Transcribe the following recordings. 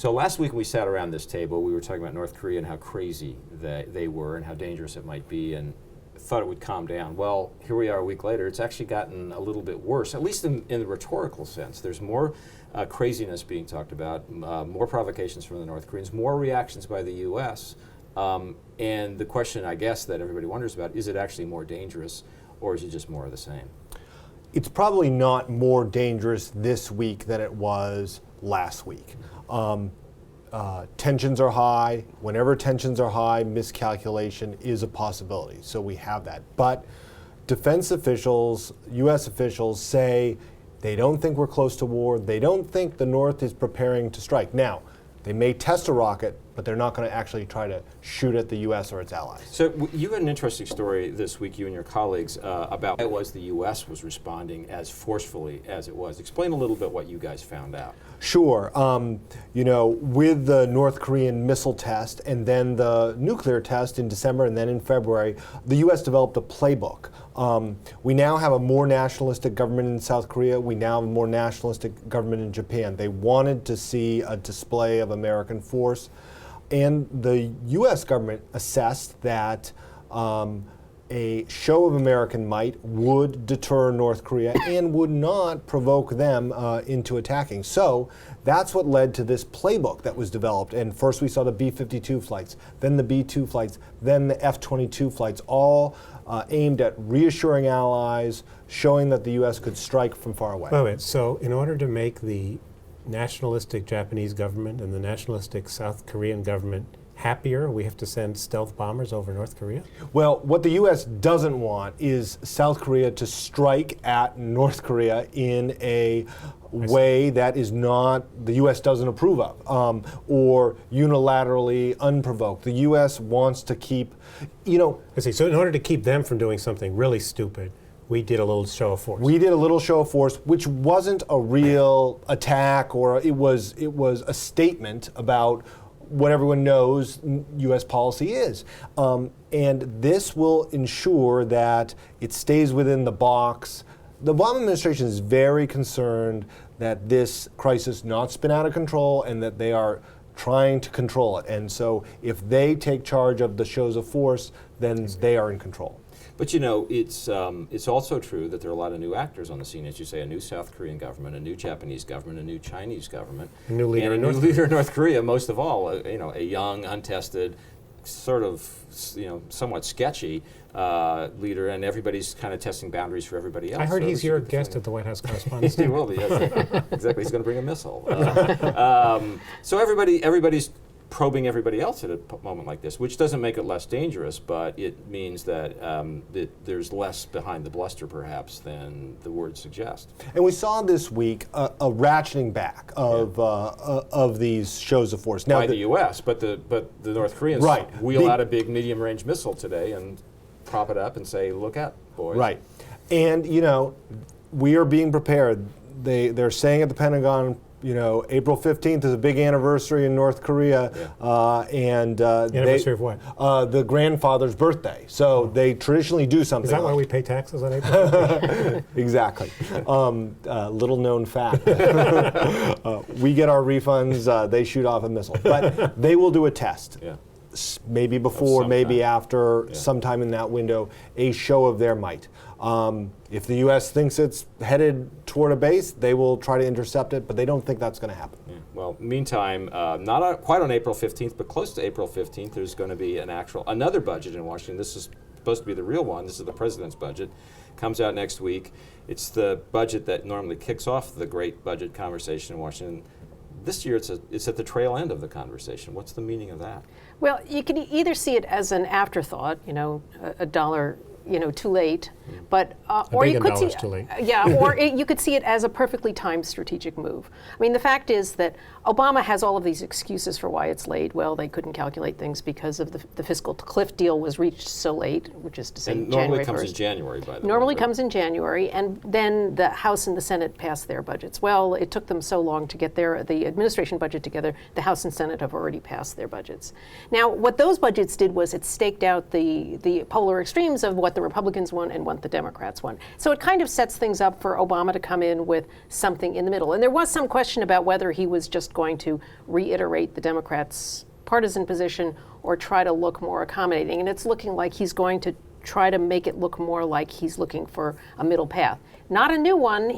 So last week when we sat around this table, we were talking about North Korea and how crazy they were and how dangerous it might be, and thought it would calm down. Well, here we are a week later. It's actually gotten a little bit worse, at least in the rhetorical sense. There's more craziness being talked about, more provocations from the North Koreans, more reactions by the U.S., and the question, I guess, that everybody wonders about, is it actually more dangerous, or is it just more of the same? It's probably not more dangerous this week than it was last week. Tensions are high. Whenever tensions are high, miscalculation is a possibility. So we have that. But defense officials, U.S. officials say they don't think we're close to war. They don't think the North is preparing to strike. Now, they may test a rocket, but they're not going to actually try to shoot at the U.S. or its allies. So you had an interesting story this week, you and your colleagues, about why it was the U.S. was responding as forcefully as it was. Explain a little bit what you guys found out. Sure. With the North Korean missile test and then the nuclear test in December and then in February, the U.S. developed a playbook. We now have a more nationalistic government in South Korea. We now have a more nationalistic government in Japan. They wanted to see a display of American force. And the U.S. government assessed that a show of American might would deter North Korea and would not provoke them into attacking. So that's what led to this playbook that was developed. And first we saw the B-52 flights, then the B-2 flights, then the F-22 flights, all aimed at reassuring allies, showing that the U.S. could strike from far away. Wait, so in order to make the nationalistic Japanese government and the nationalistic South Korean government happier, we have to send stealth bombers over North Korea? Well, what the U.S. doesn't want is South Korea to strike at North Korea in a way that is not, the U.S. doesn't approve of, or unilaterally unprovoked. The U.S. wants to keep, I see. So in order to keep them from doing something really stupid, we did a little show of force. We did a little show of force, which wasn't a real attack, or it was a statement about what everyone knows U.S. policy is. And this will ensure that it stays within the box. The Obama administration is very concerned that this crisis not spin out of control and that they are trying to control it. And so if they take charge of the shows of force, then they are in control. But it's also true that there are a lot of new actors on the scene, as you say, a new South Korean government, a new Japanese government, a new Chinese government, a new leader, and a new leader in North Korea, most of all, a young, untested, sort of, somewhat sketchy leader, and everybody's kind of testing boundaries for everybody else. I heard he's your guest at the White House Correspondents' He will be, yes. Exactly. He's going to bring a missile. So everybody's probing everybody else at a moment like this, which doesn't make it less dangerous, but it means that, there's less behind the bluster, perhaps, than the words suggest. And we saw this week a ratcheting back of these shows of force. Now, by the U.S., but the North Koreans wheel out a big medium-range missile today and prop it up and say, "Look out, boys!" Right, and we are being prepared. They're saying at the Pentagon, April 15th is a big anniversary in North Korea, and anniversary of what? The grandfather's birthday. So they traditionally do something. Is that why we pay taxes on April 15th? Exactly. Little known fact. We get our refunds. They shoot off a missile, but they will do a test. Yeah. Maybe before, maybe after, sometime in that window, a show of their might. If the U.S. thinks it's headed toward a base, they will try to intercept it, but they don't think that's going to happen. Yeah. Well, meantime, not quite on April 15th, but close to April 15th, there's going to be another budget in Washington. This is supposed to be the real one. This is the president's budget. Comes out next week. It's the budget that normally kicks off the great budget conversation in Washington. This year, it's at the trail end of the conversation. What's the meaning of that? Well, you can either see it as an afterthought, a dollar too late, but or you could see, too late. Or you could see it as a perfectly timed strategic move. I mean, the fact is that Obama has all of these excuses for why it's late. Well, they couldn't calculate things because of the fiscal cliff deal was reached so late, which is to say and January 1st. Normally comes in January, by the way. Normally comes in January, and then the House and the Senate pass their budgets. Well, it took them so long to get the administration budget together. The House and Senate have already passed their budgets. Now, what those budgets did was it staked out the polar extremes of what what the Republicans want and what the Democrats want. So it kind of sets things up for Obama to come in with something in the middle. And there was some question about whether he was just going to reiterate the Democrats' partisan position or try to look more accommodating. And it's looking like he's going to try to make it look more like he's looking for a middle path. Not a new one.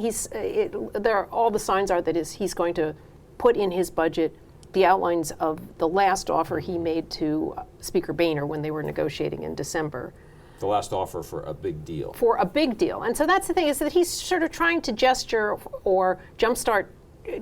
All the signs are that he's going to put in his budget the outlines of the last offer he made to Speaker Boehner when they were negotiating in December. The last offer for a big deal. For a big deal. And so that's the thing, is that he's sort of trying to gesture or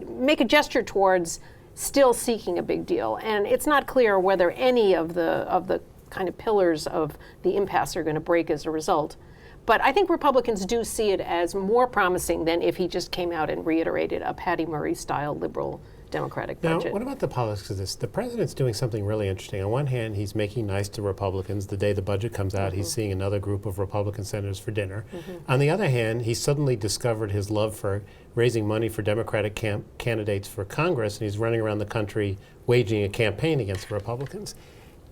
make a gesture towards still seeking a big deal. And it's not clear whether any of the kind of pillars of the impasse are going to break as a result. But I think Republicans do see it as more promising than if he just came out and reiterated a Patty Murray-style liberal Democratic budget. Now, what about the politics of this? The president's doing something really interesting. On one hand, he's making nice to Republicans. The day the budget comes out, he's seeing another group of Republican senators for dinner. On the other hand, he suddenly discovered his love for raising money for Democratic candidates for Congress, and he's running around the country waging a campaign against the Republicans.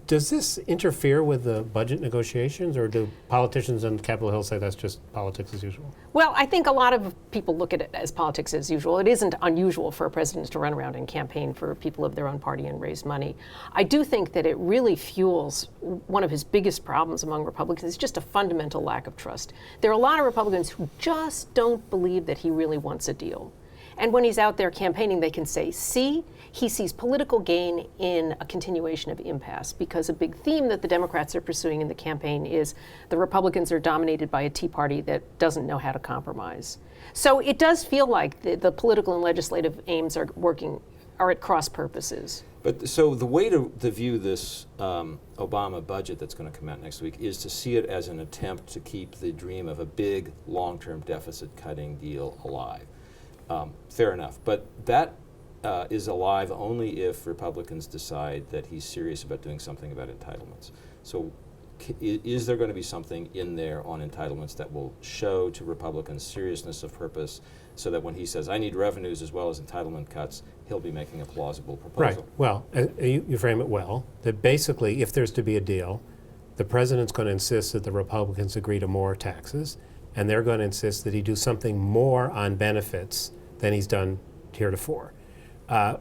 Does this interfere with the budget negotiations, or do politicians on Capitol Hill say that's just politics as usual? Well, I think a lot of people look at it as politics as usual. It isn't unusual for a president to run around and campaign for people of their own party and raise money. I do think that it really fuels one of his biggest problems among Republicans is just a fundamental lack of trust. There are a lot of Republicans who just don't believe that he really wants a deal. And when he's out there campaigning, they can say, see, he sees political gain in a continuation of impasse, because a big theme that the Democrats are pursuing in the campaign is the Republicans are dominated by a Tea Party that doesn't know how to compromise. So it does feel like the political and legislative aims are at cross purposes. But so the way to view this Obama budget that's going to come out next week is to see it as an attempt to keep the dream of a big long-term deficit cutting deal alive. Fair enough. But that is alive only if Republicans decide that he's serious about doing something about entitlements. So is there going to be something in there on entitlements that will show to Republicans seriousness of purpose, so that when he says, I need revenues as well as entitlement cuts, he'll be making a plausible proposal? Right. Well, you frame it well, that basically if there's to be a deal, the president's going to insist that the Republicans agree to more taxes, and they're going to insist that he do something more on benefits than he's done heretofore.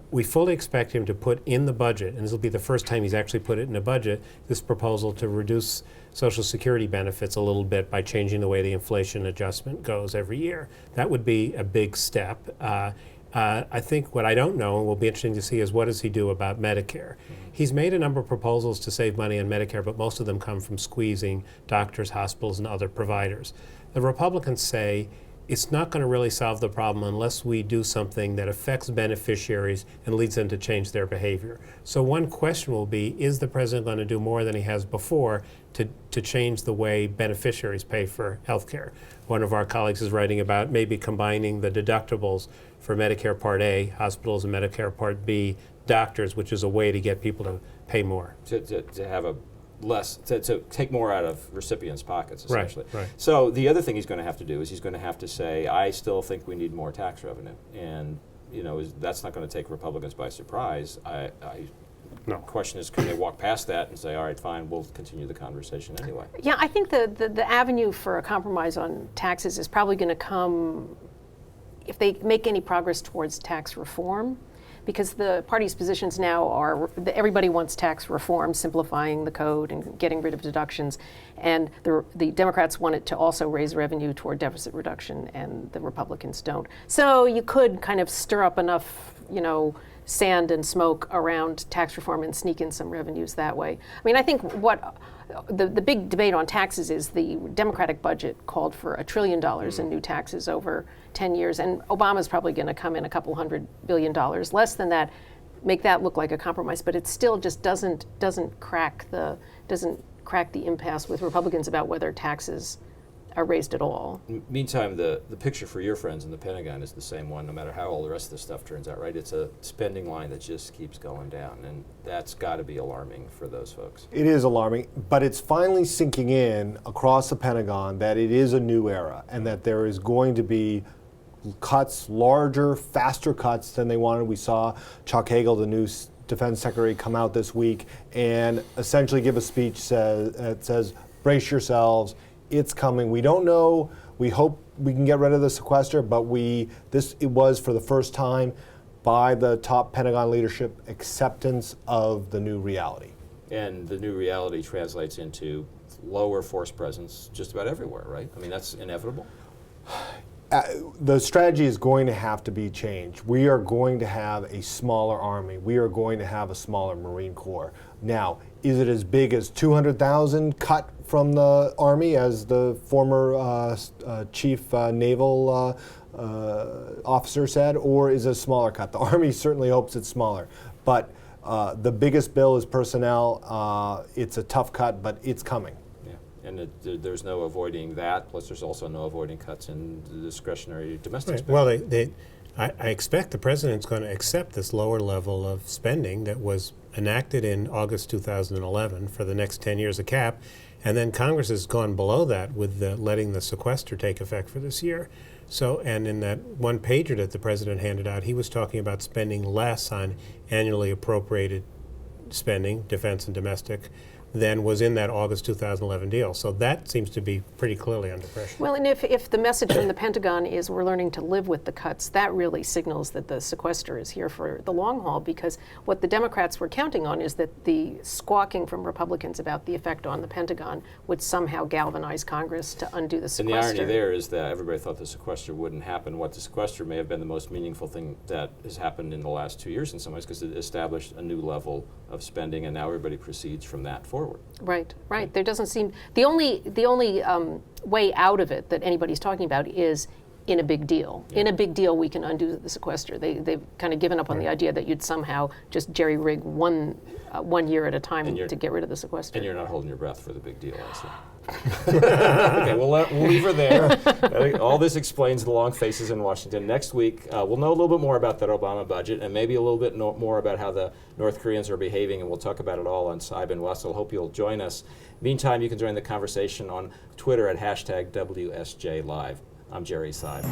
We fully expect him to put in the budget, and this will be the first time he's actually put it in a budget, this proposal to reduce Social Security benefits a little bit by changing the way the inflation adjustment goes every year. That would be a big step. I think what I don't know, and will be interesting to see, is what does he do about Medicare? He's made a number of proposals to save money on Medicare, but most of them come from squeezing doctors, hospitals, and other providers. The Republicans say it's not going to really solve the problem unless we do something that affects beneficiaries and leads them to change their behavior. So one question will be, is the president going to do more than he has before to change the way beneficiaries pay for health care? One of our colleagues is writing about maybe combining the deductibles for Medicare Part A hospitals and Medicare Part B doctors, which is a way to get people to pay more. To have a to take more out of recipients' pockets, essentially. Right. So the other thing he's going to have to do is he's going to have to say, I still think we need more tax revenue. And that's not going to take Republicans by surprise. The question is, can they walk past that and say, all right, fine, we'll continue the conversation anyway? Yeah, I think the avenue for a compromise on taxes is probably going to come if they make any progress towards tax reform, because the party's positions now are everybody wants tax reform, simplifying the code and getting rid of deductions, and the Democrats want it to also raise revenue toward deficit reduction, and the Republicans don't. So you could kind of stir up enough, sand and smoke around tax reform and sneak in some revenues that way. I mean, I think what the big debate on taxes is the Democratic budget called for $1 trillion in new taxes over 10 years, and Obama's probably going to come in $200 billion less than that, make that look like a compromise, but it still just doesn't crack the impasse with Republicans about whether taxes are raised at all. Meantime, the picture for your friends in the Pentagon is the same one, no matter how all the rest of this stuff turns out, right? It's a spending line that just keeps going down, and that's got to be alarming for those folks. It is alarming, but it's finally sinking in across the Pentagon that it is a new era, and that there is going to be cuts, larger, faster cuts than they wanted. We saw Chuck Hagel, the new Defense Secretary, come out this week and essentially give a speech that says, brace yourselves, It's coming. We don't know. We hope we can get rid of the sequester, but it was for the first time by the top Pentagon leadership acceptance of the new reality. And the new reality translates into lower force presence just about everywhere, right? I mean, that's inevitable. The strategy is going to have to be changed. We are going to have a smaller Army. We are going to have a smaller Marine Corps. Now, is it as big as 200,000 cut from the Army, as the former chief naval officer said, or is it a smaller cut? The Army certainly hopes it's smaller. But the biggest bill is personnel. It's a tough cut, but it's coming. And there's no avoiding that. Plus, there's also no avoiding cuts in the discretionary domestic spending. Well, I expect the president's going to accept this lower level of spending that was enacted in August 2011 for the next 10 years, a cap, and then Congress has gone below that with letting the sequester take effect for this year. So, and in that one pager that the president handed out, he was talking about spending less on annually appropriated spending, defense and domestic, than was in that August 2011 deal. So that seems to be pretty clearly under pressure. Well, and if the message from the Pentagon is we're learning to live with the cuts, that really signals that the sequester is here for the long haul, because what the Democrats were counting on is that the squawking from Republicans about the effect on the Pentagon would somehow galvanize Congress to undo the sequester. And the irony there is that everybody thought the sequester wouldn't happen. What the sequester may have been the most meaningful thing that has happened in the last 2 years in some ways, because it established a new level of spending, and now everybody proceeds from that forward. Right. There doesn't seem the only way out of it that anybody's talking about is in a big deal. Yeah. In a big deal, we can undo the sequester. They've kind of given up on the idea that you'd somehow just jerry-rig one year at a time to get rid of the sequester. And you're not holding your breath for the big deal, I see. Okay, we'll leave her there. All this explains the long faces in Washington. Next week, we'll know a little bit more about that Obama budget, and maybe a little bit more about how the North Koreans are behaving, and we'll talk about it all on Seib and Wessel. Hope you'll join us. Meantime, you can join the conversation on Twitter at #WSJLive. I'm Jerry Seib.